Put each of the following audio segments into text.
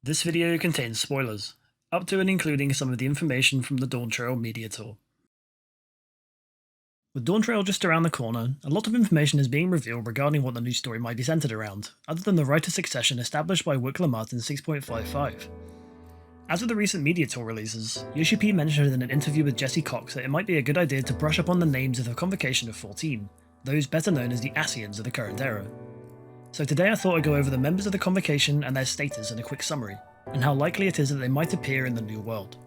This video contains spoilers, up to and including some of the information from the Dawntrail media tour. With Dawntrail just around the corner, a lot of information is being revealed regarding what the new story might be centered around, other than the writer succession established by Wickler Martin 6.55. As with the recent media tour releases, Yoshi P mentioned in an interview with Jesse Cox that it might be a good idea to brush up on the names of the Convocation of 14, those better known as the Ascians of the current era. So today I thought I'd go over the members of the Convocation and their status in a quick summary, and how likely it is that they might appear in the new world.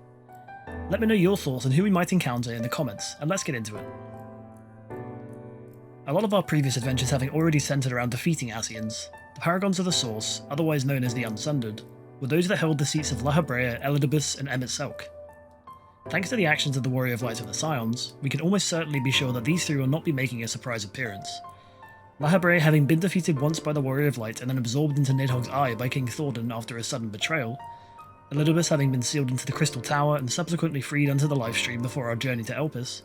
Let me know your thoughts on who we might encounter in the comments, and let's get into it. A lot of our previous adventures having already centered around defeating Ascians, the Paragons of the Source, otherwise known as the Unsundered, were those that held the seats of La Habrea, Elidibus, and Emet-Selch. Thanks to the actions of the Warrior of Light and the Scions, we can almost certainly be sure that these three will not be making a surprise appearance. La Habrea having been defeated once by the Warrior of Light and then absorbed into Nidhogg's eye by King Thordan after a sudden betrayal, Elidibus having been sealed into the Crystal Tower and subsequently freed onto the livestream before our journey to Elpis,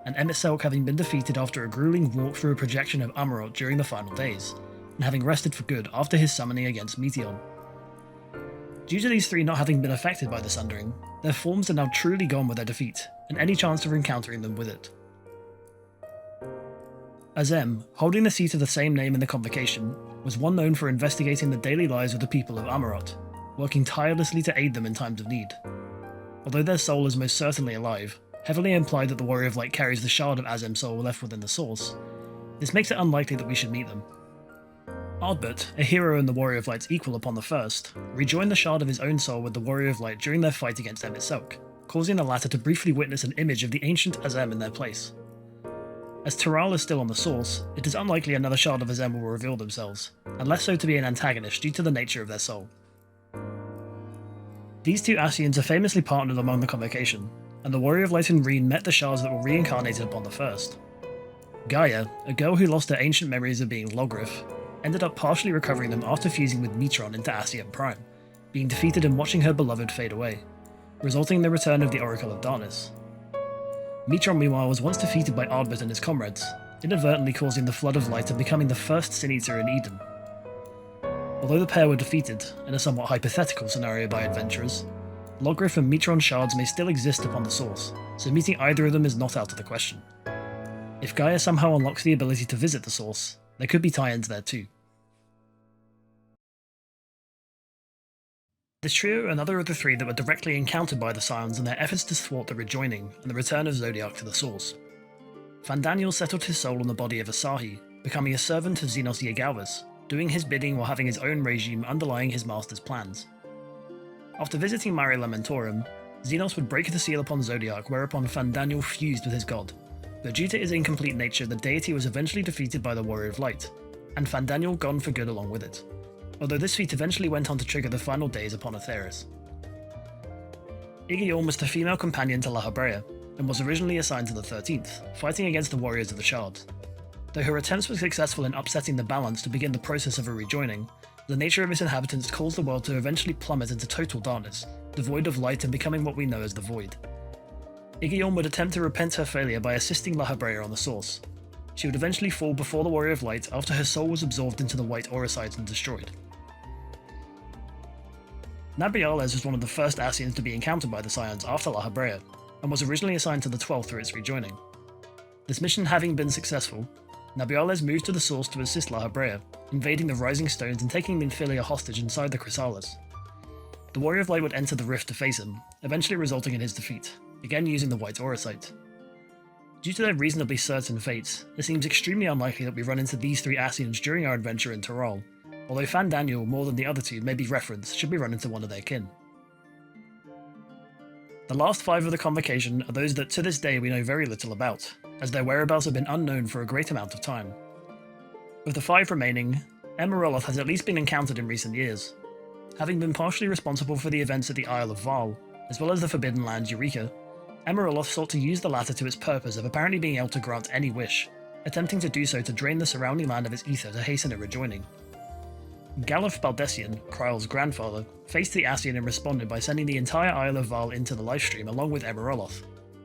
and Emet-Selch having been defeated after a grueling walk through a projection of Amarot during the final days, and having rested for good after his summoning against Meteon. Due to these three not having been affected by the Sundering, their forms are now truly gone with their defeat, and any chance of encountering them with it. Azem, holding the seat of the same name in the Convocation, was one known for investigating the daily lives of the people of Amarot, working tirelessly to aid them in times of need. Although their soul is most certainly alive, heavily implied that the Warrior of Light carries the shard of Azem's soul left within the source, this makes it unlikely that we should meet them. Ardbert, a hero and the Warrior of Light's equal upon the first, rejoined the shard of his own soul with the Warrior of Light during their fight against Emet-Selch, causing the latter to briefly witness an image of the ancient Azem in their place. As Taral is still on the source, it is unlikely another shard of Azem will reveal themselves, and less so to be an antagonist due to the nature of their soul. These two Ascians are famously partnered among the Convocation, and the Warrior of Light and Reen met the shards that were reincarnated upon the first. Gaia, a girl who lost her ancient memories of being Logrif, ended up partially recovering them after fusing with Metron into Ascian Prime, being defeated and watching her beloved fade away, resulting in the return of the Oracle of Darkness. Metron meanwhile was once defeated by Ardbert and his comrades, inadvertently causing the Flood of Light and becoming the first Sin Eater in Eden. Although the pair were defeated, in a somewhat hypothetical scenario by adventurers, Logrif and Metron shards may still exist upon the source, so meeting either of them is not out of the question. If Gaia somehow unlocks the ability to visit the source, there could be tie-ins there too. This trio are another of the three that were directly encountered by the Scions in their efforts to thwart the rejoining and the return of Zodiac to the source. Fandaniel settled his soul on the body of Asahi, becoming a servant of Xenos Yegalvas, doing his bidding while having his own regime underlying his master's plans. After visiting Mare Lamentorum, Xenos would break the seal upon Zodiac, whereupon Fandaniel fused with his god, but due to his incomplete nature the deity was eventually defeated by the Warrior of Light, and Fandaniel gone for good along with it, although this feat eventually went on to trigger the final days upon Atheris. Igeorn was the female companion to La Habrea, and was originally assigned to the 13th, fighting against the Warriors of the Shard. Though her attempts were successful in upsetting the balance to begin the process of a rejoining, the nature of its inhabitants caused the world to eventually plummet into total darkness, devoid of light and becoming what we know as the Void. Igeorn would attempt to repent her failure by assisting La Habrea on the source. She would eventually fall before the Warrior of Light after her soul was absorbed into the White Auricides and destroyed. Nabriales was one of the first Ascians to be encountered by the Scions after La Habrea, and was originally assigned to the 12th through its rejoining. This mission having been successful, Nabriales moved to the source to assist La Habrea, invading the Rising Stones and taking Minfilia hostage inside the Chrysalis. The Warrior of Light would enter the rift to face him, eventually resulting in his defeat, again using the White Auricite. Due to their reasonably certain fates, it seems extremely unlikely that we run into these three Ascians during our adventure in Taral, although Fandaniel more than the other two may be referenced should we run into one of their kin. The last five of the Convocation are those that to this day we know very little about, as their whereabouts have been unknown for a great amount of time. Of the five remaining, Emeroloth has at least been encountered in recent years. Having been partially responsible for the events at the Isle of Val, as well as the Forbidden Land Eureka, Emeroloth sought to use the latter to its purpose of apparently being able to grant any wish, attempting to do so to drain the surrounding land of its ether to hasten it rejoining. Galuf Baldessian, Kryle's grandfather, faced the Ascian and responded by sending the entire Isle of Val into the livestream along with Emeroloth,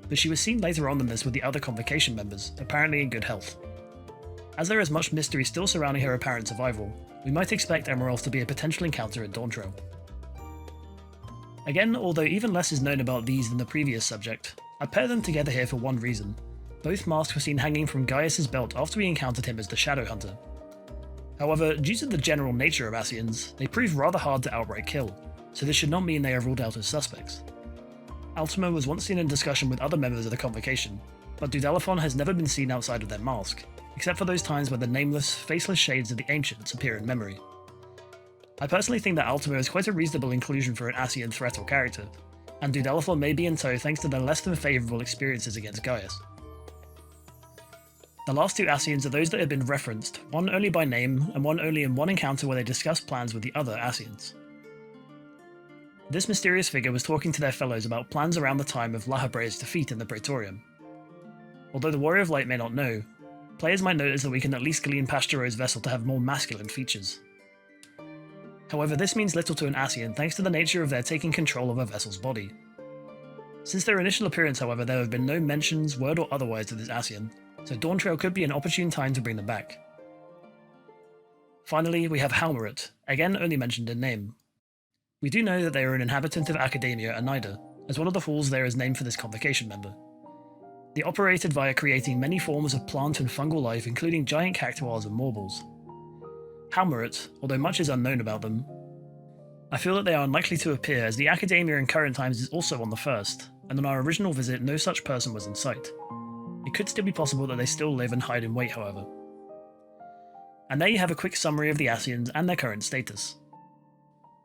but she was seen later on in this with the other Convocation members, apparently in good health. As there is much mystery still surrounding her apparent survival, we might expect Emerald to be a potential encounter at Dawntrail. Again, although even less is known about these than the previous subject, I pair them together here for one reason. Both masks were seen hanging from Gaius' belt after we encountered him as the Shadow Hunter. However, due to the general nature of Ascians, they prove rather hard to outright kill, so this should not mean they are ruled out as suspects. Ultima was once seen in discussion with other members of the Convocation, but Dudalaphon has never been seen outside of their mask, except for those times where the nameless, faceless shades of the Ancients appear in memory. I personally think that Ultima is quite a reasonable inclusion for an Ascian threat or character, and Dudalaphon may be in tow thanks to their less than favourable experiences against Gaius. The last two Ascians are those that have been referenced, one only by name, and one only in one encounter where they discuss plans with the other Ascians. This mysterious figure was talking to their fellows about plans around the time of Lahabrea's defeat in the Praetorium. Although the Warrior of Light may not know, players might notice that we can at least glean Pastureau's vessel to have more masculine features. However, this means little to an Ascian thanks to the nature of their taking control of a vessel's body. Since their initial appearance, however, there have been no mentions, word or otherwise, to this Ascian, so Dawntrail could be an opportune time to bring them back. Finally, we have Halmuret, again only mentioned in name. We do know that they are an inhabitant of Academia Anida, as one of the halls there is named for this Convocation member. They operated via creating many forms of plant and fungal life, including giant cactuars and morbals. Halmuret, although much is unknown about them, I feel that they are unlikely to appear as the Academia in current times is also on the first, and on our original visit no such person was in sight. It could still be possible that they still live and hide in wait, however. And there you have a quick summary of the Ascians and their current status.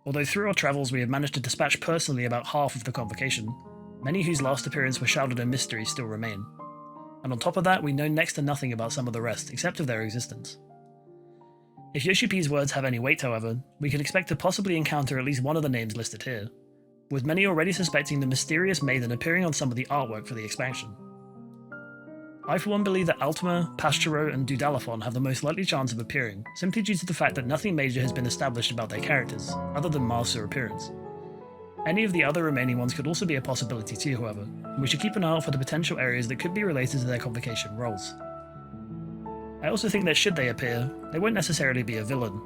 Although through our travels we have managed to dispatch personally about half of the Convocation, many whose last appearance was shrouded in mystery still remain. And on top of that, we know next to nothing about some of the rest, except of their existence. If Yoshi P's words have any weight, however, we can expect to possibly encounter at least one of the names listed here, with many already suspecting the mysterious maiden appearing on some of the artwork for the expansion. I for one believe that Ultima, Pastureau, and Dudalaphon have the most likely chance of appearing, simply due to the fact that nothing major has been established about their characters, other than masks or appearance. Any of the other remaining ones could also be a possibility too, however, and we should keep an eye out for the potential areas that could be related to their Convocation roles. I also think that should they appear, they won't necessarily be a villain,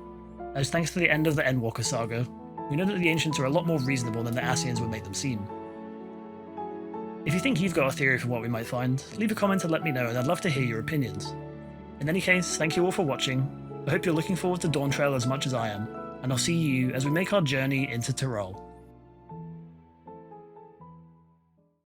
as thanks to the end of the Endwalker saga, we know that the Ancients are a lot more reasonable than the Ascians would make them seem. If you think you've got a theory for what we might find, leave a comment and let me know, and I'd love to hear your opinions. In any case, thank you all for watching, I hope you're looking forward to Dawntrail as much as I am, and I'll see you as we make our journey into Tyrol.